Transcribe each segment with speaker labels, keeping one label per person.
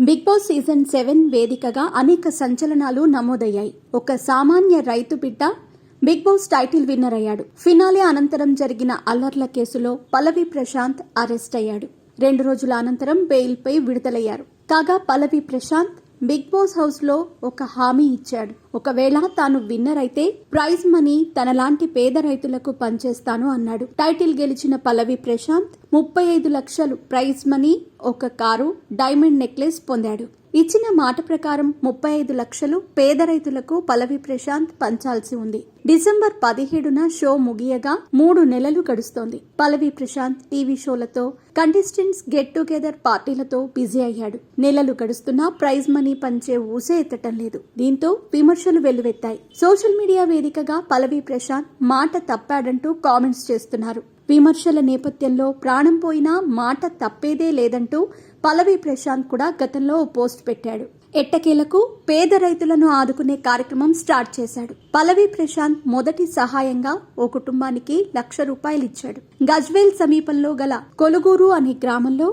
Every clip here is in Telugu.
Speaker 1: బిగ్ బాస్ సీజన్ 7 వేదికగా అనేక సంచలనాలు నమోదయ్యాయి. ఒక సామాన్య రైతు బిడ్డ బిగ్ బాస్ టైటిల్ విన్నర్ అయ్యాడు. ఫినాలే అనంతరం జరిగిన అల్లర్ల కేసులో పల్లవి ప్రశాంత్ అరెస్ట్ అయ్యాడు. 2 రోజుల అనంతరం బెయిల్పై విడుదలయ్యారు. కాగా పల్లవి ప్రశాంత్ బిగ్ బాస్ హౌస్ లో ఒక హామీ ఇచ్చాడు. ఒకవేళ తాను విన్నర్ అయితే ప్రైజ్ మనీ తనలాంటి పేద రైతులకు పంచేస్తాను అన్నాడు. టైటిల్ గెలిచిన పల్లవి ప్రశాంత్ 35 లక్షలు ప్రైజ్ మనీ, ఒక కారు, డైమండ్ నెక్లెస్ పొందాడు. ఇచ్చిన మాట ప్రకారం 35 లక్షలు పేద రైతులకు పల్లవి ప్రశాంత్ పంచాల్సి ఉంది. డిసెంబర్ 17న షో ముగియగా 3 నెలలు గడుస్తోంది. పల్లవి ప్రశాంత్ టీవీ షోలతో, కంటెస్టెంట్స్ గెట్ టుగెదర్ పార్టీలతో బిజీ అయ్యాడు. నెలలు గడుస్తున్నా ప్రైజ్ మనీ పంచే ఊసే ఎత్తటం లేదు. దీంతో విమర్శలు వెల్లువెత్తాయి. సోషల్ మీడియా వేదికగా పల్లవి ప్రశాంత్ మాట తప్పాడంటూ కామెంట్స్ చేస్తున్నారు. విమర్శల నేపథ్యంలో ప్రాణం పోయినా మాట తప్పేదే లేదంటూ పల్లవి ప్రశాంత్ కూడా గతంలో ఓ పోస్ట్ పెట్టాడు. ఎట్టకేలకు పేద రైతులను ఆదుకునే కార్యక్రమం స్టార్ట్ చేశాడు. పల్లవి ప్రశాంత్ మొదటి సహాయంగా ఓ కుటుంబానికి ₹1,00,000 ఇచ్చాడు. గజ్వేల్ సమీపంలో గల కొలుగూరు అనే గ్రామంలో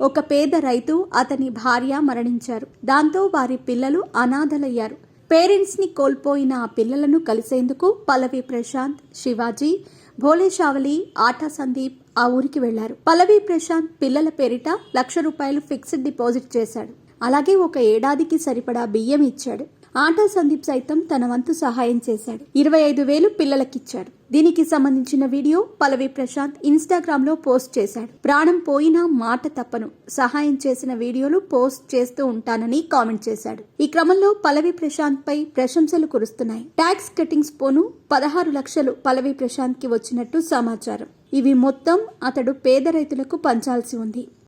Speaker 1: ఒక పేద రైతు, అతని భార్య మరణించారు. దాంతో వారి పిల్లలు అనాథలయ్యారు. పేరెంట్స్ ని కోల్పోయిన ఆ పిల్లలను కలిసేందుకు పల్లవి ప్రశాంత్, శివాజీ, భోలేషావలి, ఆటా సందీప్ ఆ ఊరికి వెళ్లారు. పల్లవి ప్రశాంత్ పిల్లల పేరిట ₹1,00,000 ఫిక్స్డ్ డిపాజిట్ చేశాడు. అలాగే ఒక ఏడాదికి సరిపడా బియ్యం ఇచ్చాడు. ఆటా సందీప్ సైతం తన వంతు సహాయం చేశాడు. 25,000 పిల్లలకిచ్చాడు. దీనికి సంబంధించిన వీడియో పల్లవి ప్రశాంత్ ఇన్స్టాగ్రామ్ లో పోస్ట్ చేశాడు. ప్రాణం పోయినా మాట తప్పను, సహాయం చేసిన వీడియోలు పోస్ట్ చేస్తూ ఉంటానని కామెంట్ చేశాడు. ఈ క్రమంలో పల్లవి ప్రశాంత్ పై ప్రశంసలు కురుస్తున్నాయి. ట్యాక్స్ కటింగ్స్ పోను 16 లక్షలు పల్లవి ప్రశాంత్ కి వచ్చినట్టు సమాచారం. ఇవి మొత్తం అతడు పేద రైతులకు పంచాల్సి ఉంది.